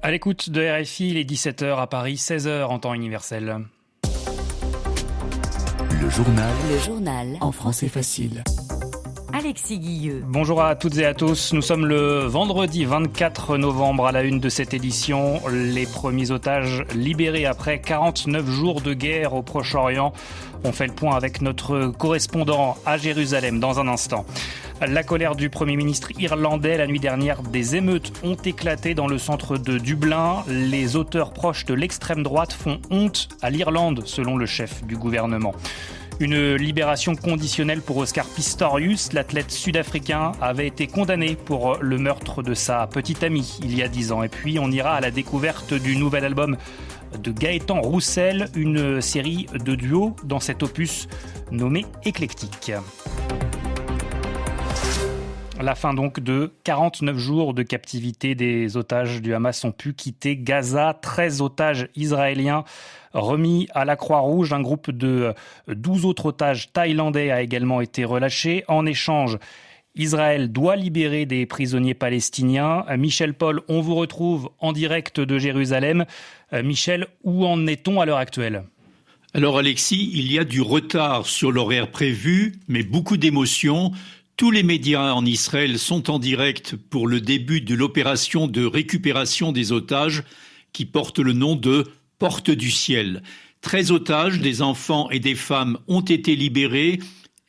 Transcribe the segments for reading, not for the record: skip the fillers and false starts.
À l'écoute de RFI, il est 17h à Paris, 16h en temps universel. Le journal en français facile. Alexis Guilleux. Bonjour à toutes et à tous. Nous sommes le vendredi 24 novembre à la une de cette édition. Les premiers otages libérés après 49 jours de guerre au Proche-Orient. On fait le point avec notre correspondant à Jérusalem dans un instant. La colère du Premier ministre irlandais. La nuit dernière, des émeutes ont éclaté dans le centre de Dublin. Les auteurs proches de l'extrême droite font honte à l'Irlande, selon le chef du gouvernement. Une libération conditionnelle pour Oscar Pistorius. L'athlète sud-africain avait été condamné pour le meurtre de sa petite amie il y a 10 ans. Et puis on ira à la découverte du nouvel album de Gaëtan Roussel, une série de duos dans cet opus nommé Éclectique. La fin donc de 49 jours de captivité. Des otages du Hamas ont pu quitter Gaza. 13 otages israéliens remis à la Croix-Rouge. Un groupe de 12 autres otages thaïlandais a également été relâché. En échange, Israël doit libérer des prisonniers palestiniens. Michel Paul, on vous retrouve en direct de Jérusalem. Michel, où en est-on à l'heure actuelle ? Alors Alexis, il y a du retard sur l'horaire prévu, mais beaucoup d'émotions. Tous les médias en Israël sont en direct pour le début de l'opération de récupération des otages qui porte le nom de Porte du ciel. 13 otages, des enfants et des femmes, ont été libérés,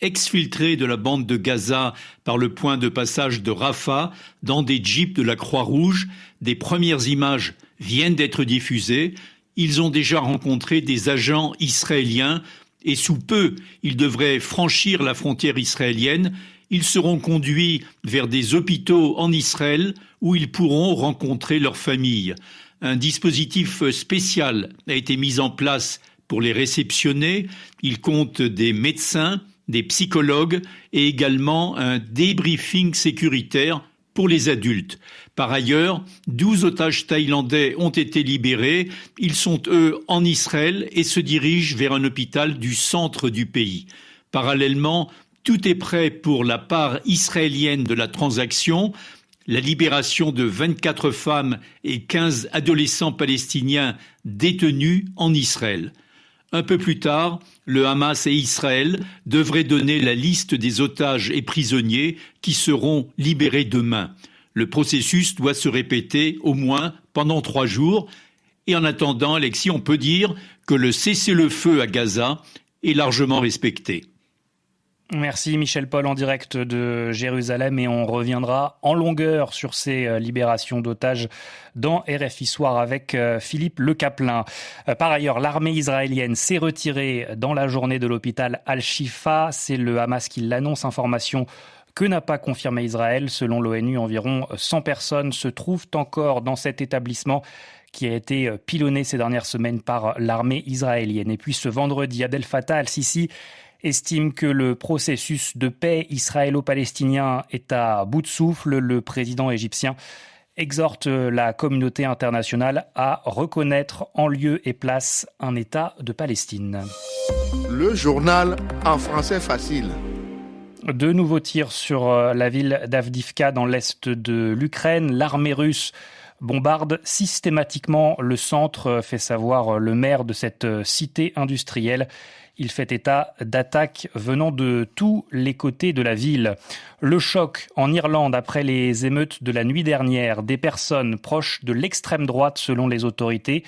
exfiltrés de la bande de Gaza par le point de passage de Rafah dans des jeeps de la Croix-Rouge. Des premières images viennent d'être diffusées. Ils ont déjà rencontré des agents israéliens et sous peu, ils devraient franchir la frontière israélienne. Ils seront conduits vers des hôpitaux en Israël où ils pourront rencontrer leurs familles. Un dispositif spécial a été mis en place pour les réceptionner. Il compte des médecins, des psychologues et également un débriefing sécuritaire pour les adultes. Par ailleurs, 12 otages thaïlandais ont été libérés. Ils sont, eux, en Israël et se dirigent vers un hôpital du centre du pays. Parallèlement, tout est prêt pour la part israélienne de la transaction. La libération de 24 femmes et 15 adolescents palestiniens détenus en Israël. Un peu plus tard, le Hamas et Israël devraient donner la liste des otages et prisonniers qui seront libérés demain. Le processus doit se répéter au moins pendant 3 jours. Et en attendant, Alexis, on peut dire que le cessez-le-feu à Gaza est largement respecté. Merci Michel Paul en direct de Jérusalem et on reviendra en longueur sur ces libérations d'otages dans RFI Soir avec Philippe Le Caplin. Par ailleurs, l'armée israélienne s'est retirée dans la journée de l'hôpital Al-Shifa. C'est le Hamas qui l'annonce, information que n'a pas confirmé Israël. Selon l'ONU, environ 100 personnes se trouvent encore dans cet établissement qui a été pilonné ces dernières semaines par l'armée israélienne. Et puis ce vendredi, Abdel Fattah al-Sisi estime que le processus de paix israélo-palestinien est à bout de souffle. Le président égyptien exhorte la communauté internationale à reconnaître en lieu et place un État de Palestine. Le journal en français facile. De nouveaux tirs sur la ville d'Avdivka dans l'est de l'Ukraine. L'armée russe bombarde systématiquement le centre, fait savoir le maire de cette cité industrielle. Il fait état d'attaques venant de tous les côtés de la ville. Le choc en Irlande après les émeutes de la nuit dernière. Des personnes proches de l'extrême droite, selon les autorités,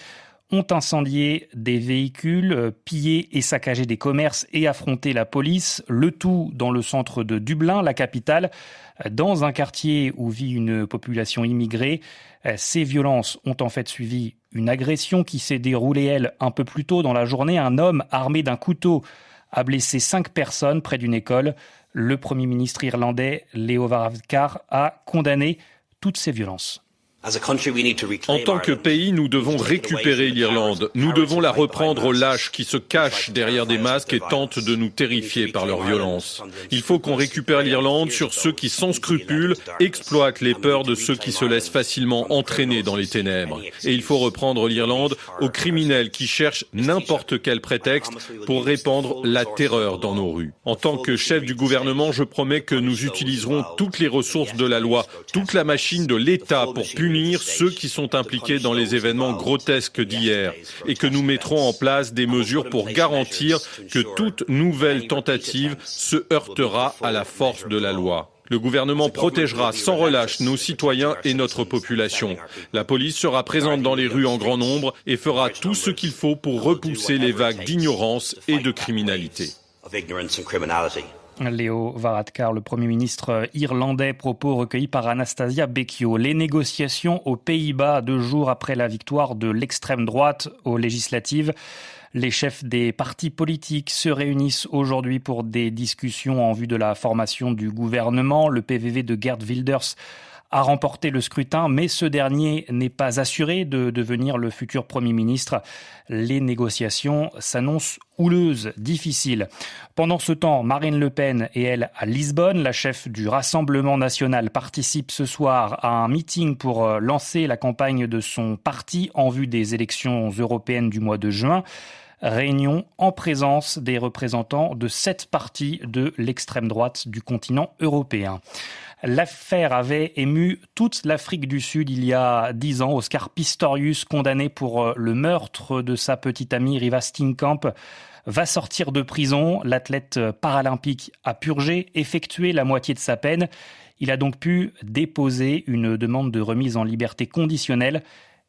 ont incendié des véhicules, pillé et saccagé des commerces et affronté la police. Le tout dans le centre de Dublin, la capitale, dans un quartier où vit une population immigrée. Ces violences ont en fait suivi une agression qui s'est déroulée, elle, un peu plus tôt dans la journée. Un homme armé d'un couteau a blessé 5 personnes près d'une école. Le Premier ministre irlandais, Leo Varadkar, a condamné toutes ces violences. En tant que pays, nous devons récupérer l'Irlande. Nous devons la reprendre aux lâches qui se cachent derrière des masques et tentent de nous terrifier par leur violence. Il faut qu'on récupère l'Irlande sur ceux qui, sans scrupules, exploitent les peurs de ceux qui se laissent facilement entraîner dans les ténèbres. Et il faut reprendre l'Irlande aux criminels qui cherchent n'importe quel prétexte pour répandre la terreur dans nos rues. En tant que chef du gouvernement, je promets que nous utiliserons toutes les ressources de la loi, toute la machine de l'État pour punir punir ceux qui sont impliqués dans les événements grotesques d'hier et que nous mettrons en place des mesures pour garantir que toute nouvelle tentative se heurtera à la force de la loi. Le gouvernement protégera sans relâche nos citoyens et notre population. La police sera présente dans les rues en grand nombre et fera tout ce qu'il faut pour repousser les vagues d'ignorance et de criminalité. Leo Varadkar, le Premier ministre irlandais, propos recueillis par Anastasia Becchio. Les négociations aux Pays-Bas, 2 jours après la victoire de l'extrême droite aux législatives. Les chefs des partis politiques se réunissent aujourd'hui pour des discussions en vue de la formation du gouvernement. Le PVV de Geert Wilders a remporté le scrutin, mais ce dernier n'est pas assuré de devenir le futur Premier ministre. Les négociations s'annoncent houleuses, difficiles. Pendant ce temps, Marine Le Pen est elle à Lisbonne. La chef du Rassemblement national participe ce soir à un meeting pour lancer la campagne de son parti en vue des élections européennes du mois de juin. Réunion en présence des représentants de 7 partis de l'extrême droite du continent européen. L'affaire avait ému toute l'Afrique du Sud il y a 10 ans. Oscar Pistorius, condamné pour le meurtre de sa petite amie Riva Steenkamp, va sortir de prison. L'athlète paralympique a purgé, effectué la moitié de sa peine. Il a donc pu déposer une demande de remise en liberté conditionnelle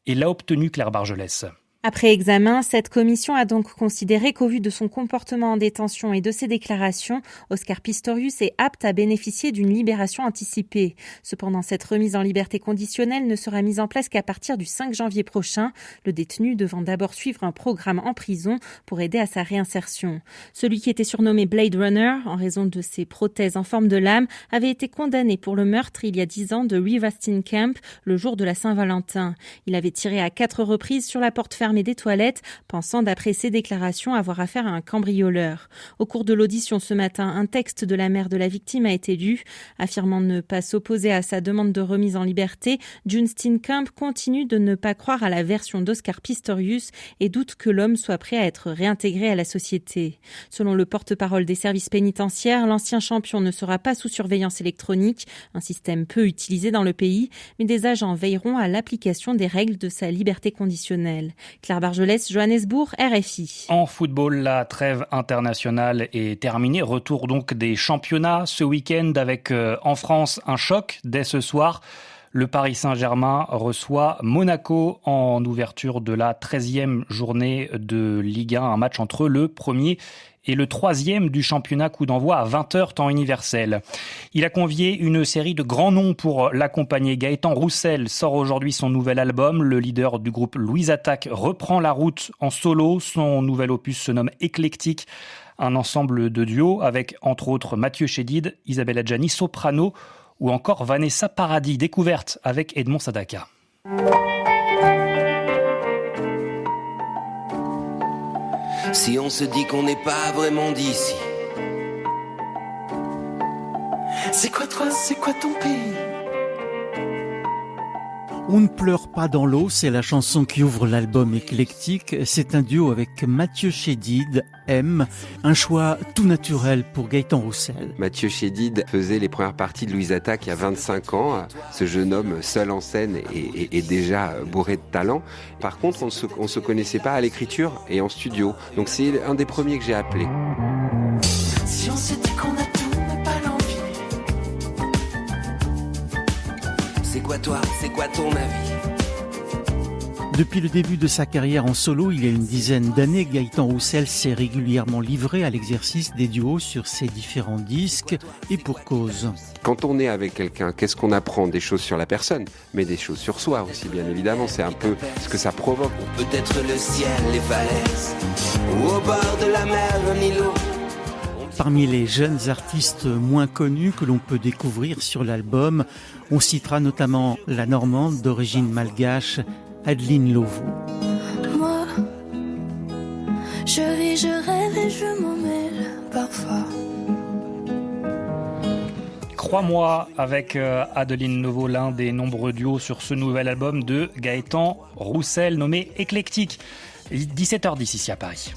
et l'a obtenue, Claire Bargelès. Après examen, cette commission a donc considéré qu'au vu de son comportement en détention et de ses déclarations, Oscar Pistorius est apte à bénéficier d'une libération anticipée. Cependant, cette remise en liberté conditionnelle ne sera mise en place qu'à partir du 5 janvier prochain, le détenu devant d'abord suivre un programme en prison pour aider à sa réinsertion. Celui qui était surnommé Blade Runner, en raison de ses prothèses en forme de lame, avait été condamné pour le meurtre il y a 10 ans de Riva Steenkamp, le jour de la Saint-Valentin. Il avait tiré à 4 reprises sur la porte fermée des toilettes, pensant d'après ses déclarations avoir affaire à un cambrioleur. Au cours de l'audition ce matin, un texte de la mère de la victime a été lu. Affirmant ne pas s'opposer à sa demande de remise en liberté, June Steenkamp continue de ne pas croire à la version d'Oscar Pistorius et doute que l'homme soit prêt à être réintégré à la société. Selon le porte-parole des services pénitentiaires, l'ancien champion ne sera pas sous surveillance électronique, un système peu utilisé dans le pays, mais des agents veilleront à l'application des règles de sa liberté conditionnelle. Claire Bargelès, Johannesburg, RFI. En football, la trêve internationale est terminée. Retour donc des championnats ce week-end avec en France un choc dès ce soir. Le Paris Saint-Germain reçoit Monaco en ouverture de la 13e journée de Ligue 1. Un match entre le premier et le 3e du championnat, coup d'envoi à 20h temps universel. Il a convié une série de grands noms pour l'accompagner. Gaëtan Roussel sort aujourd'hui son nouvel album. Le leader du groupe Louise Attaque reprend la route en solo. Son nouvel opus se nomme Éclectique. Un ensemble de duos avec entre autres Mathieu Chédid, Isabelle Adjani, soprano ou encore Vanessa Paradis, découverte avec Edmond Sadaka. Si on se dit qu'on n'est pas vraiment d'ici, c'est quoi toi, c'est quoi ton pays? On ne pleure pas dans l'eau, c'est la chanson qui ouvre l'album Éclectique. C'est un duo avec Mathieu Chédid, M, un choix tout naturel pour Gaëtan Roussel. Mathieu Chédid faisait les premières parties de Louise Attaque il y a 25 ans. Ce jeune homme seul en scène et déjà bourré de talent. Par contre, on ne se connaissait pas à l'écriture et en studio. Donc c'est un des premiers que j'ai appelé. Si on s'est dit qu'on a tout, mais pas l'envie. C'est quoi toi, c'est quoi ton avis? Depuis le début de sa carrière en solo, il y a une dizaine d'années, Gaëtan Roussel s'est régulièrement livré à l'exercice des duos sur ses différents disques, et pour cause. Quand on est avec quelqu'un, qu'est-ce qu'on apprend? Des choses sur la personne, mais des choses sur soi aussi, bien évidemment. C'est un peu ce que ça provoque. Peut-être le ciel, les falaises, ou au bord de la mer, un îlot. Parmi les jeunes artistes moins connus que l'on peut découvrir sur l'album, on citera notamment la Normande d'origine malgache, Adeline Lovo. Moi, je vis, je rêve et je m'en mêle parfois. Crois-moi avec Adeline Lovo, l'un des nombreux duos sur ce nouvel album de Gaëtan Roussel nommé Éclectique. 17h10 ici à Paris.